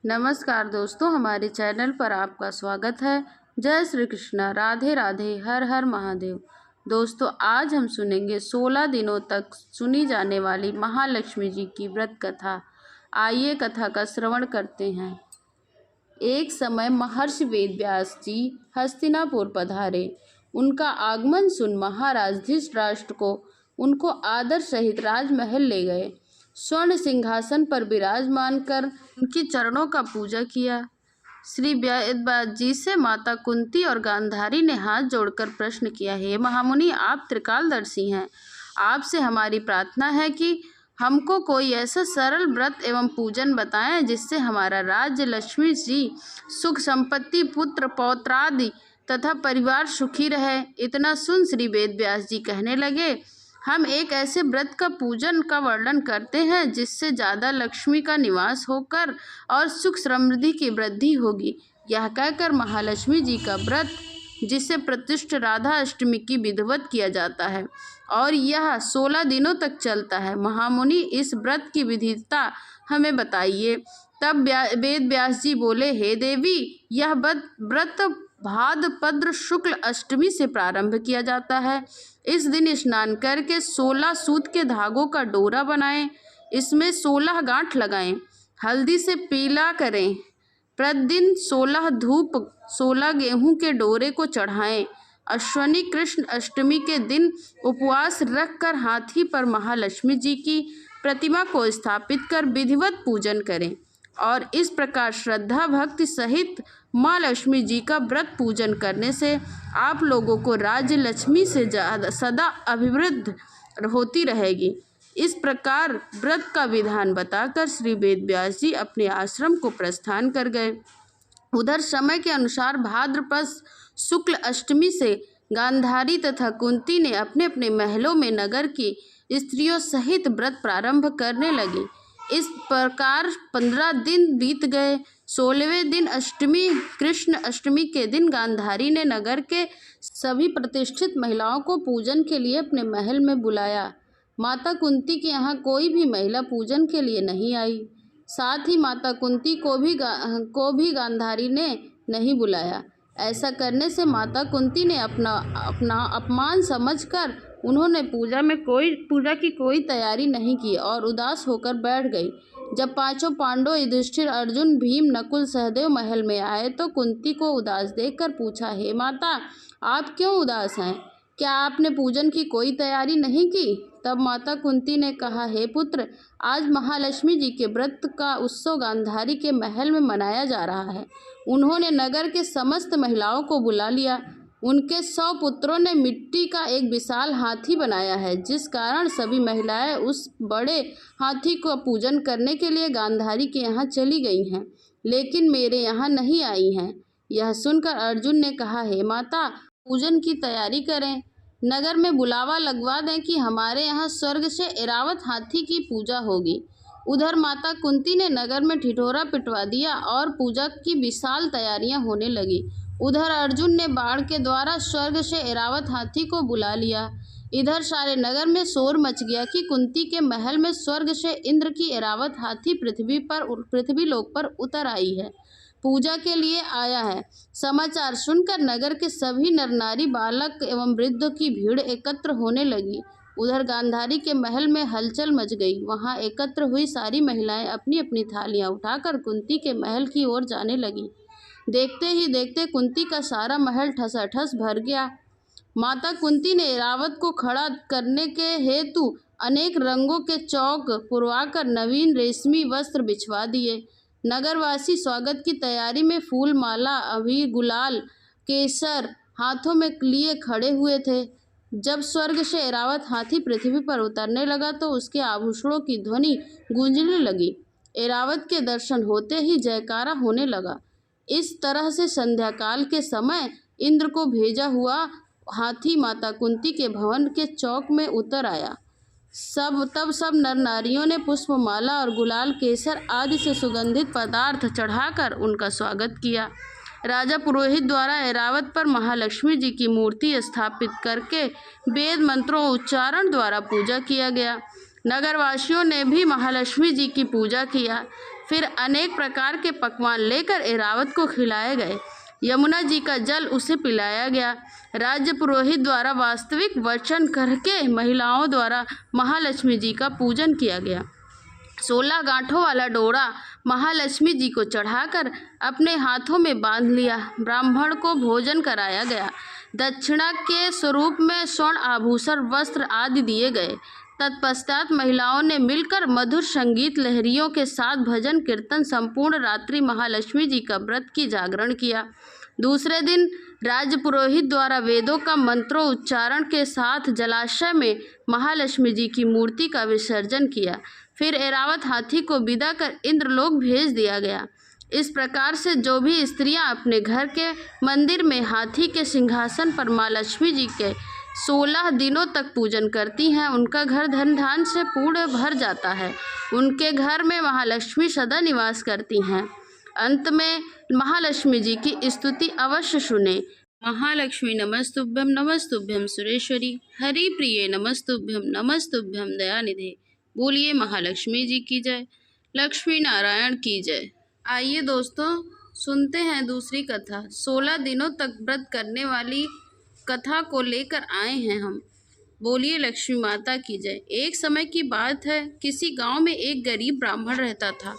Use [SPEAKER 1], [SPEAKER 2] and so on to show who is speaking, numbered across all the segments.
[SPEAKER 1] नमस्कार दोस्तों, हमारे चैनल पर आपका स्वागत है। जय श्री कृष्णा, राधे राधे, हर हर महादेव। दोस्तों, आज हम सुनेंगे 16 दिनों तक सुनी जाने वाली महालक्ष्मी जी की व्रत कथा। आइए कथा का श्रवण करते हैं। एक समय महर्षि वेदव्यास जी हस्तिनापुर पधारे। उनका आगमन सुन महाराज धृतराष्ट्र को उनको आदर सहित राजमहल ले गए। स्वर्ण सिंहासन पर विराजमान कर उनके चरणों का पूजा किया। श्री वेदव्यास जी से माता कुंती और गांधारी ने हाथ जोड़कर प्रश्न किया, हे महामुनि, आप त्रिकालदर्शी हैं। आपसे हमारी प्रार्थना है कि हमको कोई ऐसा सरल व्रत एवं पूजन बताएं जिससे हमारा राज्य, लक्ष्मी जी, सुख संपत्ति, पुत्र पौत्रादि तथा परिवार सुखी रहे। इतना सुन श्री वेदव्यास जी कहने लगे, हम एक ऐसे व्रत का पूजन का वर्णन करते हैं जिससे ज़्यादा लक्ष्मी का निवास होकर और सुख समृद्धि की वृद्धि होगी। यह कहकर महालक्ष्मी जी का व्रत, जिसे प्रतिष्ठ राधा अष्टमी की विधिवत किया जाता है और यह 16 दिनों तक चलता है। महामुनि, इस व्रत की विधिता हमें बताइए। तब वेद व्यास जी बोले, हे देवी, यह व्रत भाद्रपद शुक्ल अष्टमी से प्रारंभ किया जाता है। इस दिन स्नान करके 16 सूत के धागों का डोरा बनाएं, इसमें 16 गांठ लगाएं, हल्दी से पीला करें। प्रतिदिन 16 धूप 16 गेहूं के डोरे को चढ़ाएं। अश्विनी कृष्ण अष्टमी के दिन उपवास रखकर हाथी पर महालक्ष्मी जी की प्रतिमा को स्थापित कर विधिवत पूजन करें और इस प्रकार श्रद्धा भक्ति सहित माँ लक्ष्मी जी का व्रत पूजन करने से आप लोगों को राज्य लक्ष्मी से सदा अभिवृद्ध होती रहेगी। इस प्रकार व्रत का विधान बताकर श्री वेदव्यास जी अपने आश्रम को प्रस्थान कर गए। उधर समय के अनुसार भाद्रपद शुक्ल अष्टमी से गांधारी तथा कुंती ने अपने अपने महलों में नगर की स्त्रियों सहित व्रत प्रारंभ करने लगी। इस प्रकार 15 दिन बीत गए। 16वें दिन अष्टमी, कृष्ण अष्टमी के दिन गांधारी ने नगर के सभी प्रतिष्ठित महिलाओं को पूजन के लिए अपने महल में बुलाया। माता कुंती के यहाँ कोई भी महिला पूजन के लिए नहीं आई। साथ ही माता कुंती को भी गांधारी ने नहीं बुलाया। ऐसा करने से माता कुंती ने अपना अपमान समझकर उन्होंने पूजा की कोई तैयारी नहीं की और उदास होकर बैठ गई। जब पांचों पांडव युधिष्ठिर, अर्जुन, भीम, नकुल, सहदेव महल में आए तो कुंती को उदास देखकर पूछा, हे माता, आप क्यों उदास हैं? क्या आपने पूजन की कोई तैयारी नहीं की? तब माता कुंती ने कहा, हे पुत्र, आज महालक्ष्मी जी के व्रत का उत्सव गांधारी के महल में मनाया जा रहा है। उन्होंने नगर के समस्त महिलाओं को बुला लिया। उनके 100 पुत्रों ने मिट्टी का एक विशाल हाथी बनाया है, जिस कारण सभी महिलाएं उस बड़े हाथी को पूजन करने के लिए गांधारी के यहाँ चली गई हैं, लेकिन मेरे यहाँ नहीं आई हैं। यह सुनकर अर्जुन ने कहा, हे माता, पूजन की तैयारी करें, नगर में बुलावा लगवा दें कि हमारे यहाँ स्वर्ग से ऐरावत हाथी की पूजा होगी। उधर माता कुंती ने नगर में ठिठोरा पिटवा दिया और पूजा की विशाल तैयारियां होने लगी। उधर अर्जुन ने बाण के द्वारा स्वर्ग से ऐरावत हाथी को बुला लिया। इधर सारे नगर में शोर मच गया कि कुंती के महल में स्वर्ग से इंद्र की ऐरावत हाथी पृथ्वी लोक पर उतर आई है, पूजा के लिए आया है। समाचार सुनकर नगर के सभी नर नारी, बालक एवं वृद्धों की भीड़ एकत्र होने लगी। उधर गांधारी के महल में हलचल मच गई। वहां एकत्र हुई सारी महिलाएं अपनी अपनी थालियां उठाकर कुंती के महल की ओर जाने लगी। देखते ही देखते कुंती का सारा महल ठसाठस भर गया। माता कुंती ने ऐरावत को खड़ा करने के हेतु अनेक रंगों के चौक पुरवाकर नवीन रेशमी वस्त्र बिछवा दिए। नगरवासी स्वागत की तैयारी में फूल, माला, अबीर, गुलाल, केसर हाथों में लिए खड़े हुए थे। जब स्वर्ग से ऐरावत हाथी पृथ्वी पर उतरने लगा तो उसके आभूषणों की ध्वनि गूंजने लगी। ऐरावत के दर्शन होते ही जयकारा होने लगा। इस तरह से संध्याकाल के समय इंद्र को भेजा हुआ हाथी माता कुंती के भवन के चौक में उतर आया। तब सब नर नारियों ने पुष्पमाला और गुलाल, केसर आदि से सुगंधित पदार्थ चढ़ाकर उनका स्वागत किया। राजा पुरोहित द्वारा ऐरावत पर महालक्ष्मी जी की मूर्ति स्थापित करके वेद मंत्रों उच्चारण द्वारा पूजा किया गया। नगरवासियों ने भी महालक्ष्मी जी की पूजा किया। फिर अनेक प्रकार के पकवान लेकर ऐरावत को खिलाए गए। यमुना जी का जल उसे पिलाया गया। राज्य पुरोहित द्वारा वास्तविक वचन करके महिलाओं द्वारा महालक्ष्मी जी का पूजन किया गया। 16 गांठों वाला डोरा महालक्ष्मी जी को चढ़ाकर अपने हाथों में बांध लिया। ब्राह्मण को भोजन कराया गया। दक्षिणा के स्वरूप में स्वर्ण आभूषण, वस्त्र आदि दिए गए। तत्पश्चात महिलाओं ने मिलकर मधुर संगीत लहरियों के साथ भजन कीर्तन संपूर्ण रात्रि महालक्ष्मी जी का व्रत की जागरण किया। दूसरे दिन राज्य पुरोहित द्वारा वेदों का मंत्रों उच्चारण के साथ जलाशय में महालक्ष्मी जी की मूर्ति का विसर्जन किया। फिर ऐरावत हाथी को विदा कर इंद्रलोक भेज दिया गया। इस प्रकार से जो भी स्त्रियां अपने घर के मंदिर में हाथी के सिंहासन पर माँ लक्ष्मी जी के 16 दिनों तक पूजन करती हैं, उनका घर धन धान से पूर्ण भर जाता है। उनके घर में महालक्ष्मी सदा निवास करती हैं। अंत में महालक्ष्मी जी की स्तुति अवश्य सुने। महालक्ष्मी नमस्तुभ्यं नमस्तुभ्यं सुरेश्वरी, हरि प्रिये नमस्तुभ्यं नमस्तुभ्यं दयानिधे। बोलिए महालक्ष्मी जी की जय, लक्ष्मी नारायण की जय। आइए दोस्तों, सुनते हैं दूसरी कथा। 16 दिनों तक व्रत करने वाली कथा को लेकर आए हैं हम। बोलिए लक्ष्मी माता की जय। एक समय की बात है, किसी गांव में एक गरीब ब्राह्मण रहता था।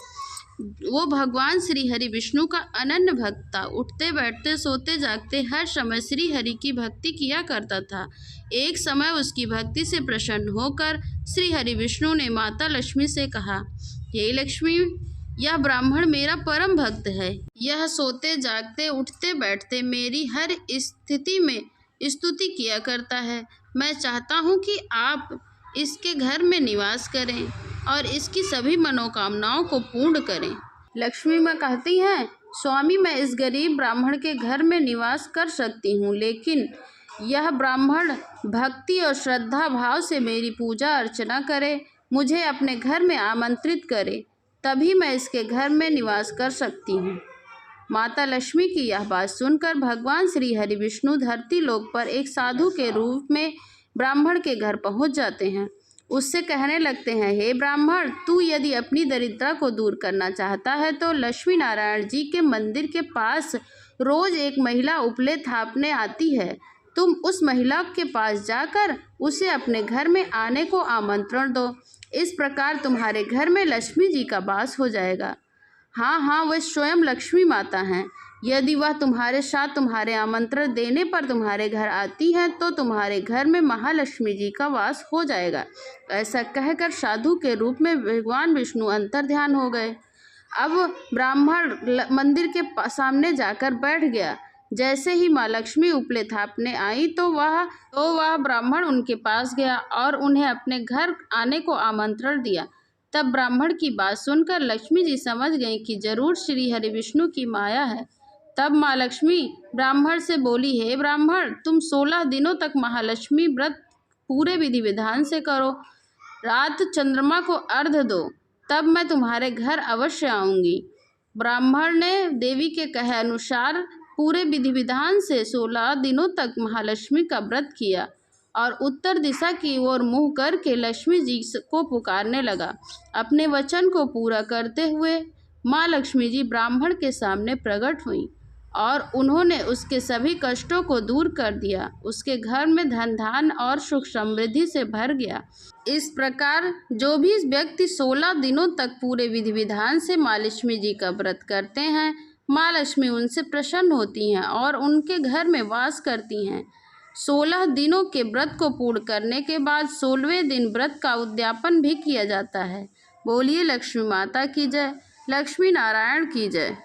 [SPEAKER 1] वो भगवान श्री हरि विष्णु का अनन्य भक्त था। उठते बैठते सोते जागते हर समय श्री हरि की भक्ति किया करता था। एक समय उसकी भक्ति से प्रसन्न होकर श्री हरि विष्णु ने माता लक्ष्मी से कहा, हे लक्ष्मी, यह ब्राह्मण मेरा परम भक्त है। यह सोते जागते उठते बैठते मेरी हर स्थिति में स्तुति किया करता है। मैं चाहता हूँ कि आप इसके घर में निवास करें और इसकी सभी मनोकामनाओं को पूर्ण करें। लक्ष्मी माँ कहती हैं, स्वामी, मैं इस गरीब ब्राह्मण के घर में निवास कर सकती हूँ, लेकिन यह ब्राह्मण भक्ति और श्रद्धा भाव से मेरी पूजा अर्चना करे, मुझे अपने घर में आमंत्रित करे, तभी मैं इसके घर में निवास कर सकती हूँ। माता लक्ष्मी की यह बात सुनकर भगवान श्री हरि विष्णु धरती लोक पर एक साधु के रूप में ब्राह्मण के घर पहुँच जाते हैं। उससे कहने लगते हैं, हे ब्राह्मण, तू यदि अपनी दरिद्रता को दूर करना चाहता है तो लक्ष्मी नारायण जी के मंदिर के पास रोज एक महिला उपले थापने आती है। तुम उस महिला के पास जाकर उसे अपने घर में आने को आमंत्रण दो। इस प्रकार तुम्हारे घर में लक्ष्मी जी का वास हो जाएगा। हाँ हाँ, वह स्वयं लक्ष्मी माता हैं। यदि वह तुम्हारे साथ तुम्हारे आमंत्रण देने पर तुम्हारे घर आती हैं तो तुम्हारे घर में महालक्ष्मी जी का वास हो जाएगा। ऐसा कहकर साधु के रूप में भगवान विष्णु अंतर्ध्यान हो गए। अब ब्राह्मण मंदिर के सामने जाकर बैठ गया। जैसे ही माँ लक्ष्मी उपले थापने आई तो वह ब्राह्मण उनके पास गया और उन्हें अपने घर आने को आमंत्रण दिया। तब ब्राह्मण की बात सुनकर लक्ष्मी जी समझ गईं कि जरूर श्री हरि विष्णु की माया है। तब माँ लक्ष्मी ब्राह्मण से बोली, हे ब्राह्मण, तुम 16 दिनों तक महालक्ष्मी व्रत पूरे विधि विधान से करो। रात चंद्रमा को अर्घ दो, तब मैं तुम्हारे घर अवश्य आऊँगी। ब्राह्मण ने देवी के कहे अनुसार पूरे विधि विधान से 16 दिनों तक महालक्ष्मी का व्रत किया और उत्तर दिशा की ओर मुँह करके लक्ष्मी जी को पुकारने लगा। अपने वचन को पूरा करते हुए माँ लक्ष्मी जी ब्राह्मण के सामने प्रकट हुई और उन्होंने उसके सभी कष्टों को दूर कर दिया। उसके घर में धन धान और सुख समृद्धि से भर गया। इस प्रकार जो भी व्यक्ति 16 दिनों तक पूरे विधि विधान से माँ लक्ष्मी जी का व्रत करते हैं, माँ लक्ष्मी उनसे प्रसन्न होती हैं और उनके घर में वास करती हैं। 16 दिनों के व्रत को पूर्ण करने के बाद 16वें दिन व्रत का उद्यापन भी किया जाता है। बोलिए लक्ष्मी माता की जय, लक्ष्मी नारायण की जय।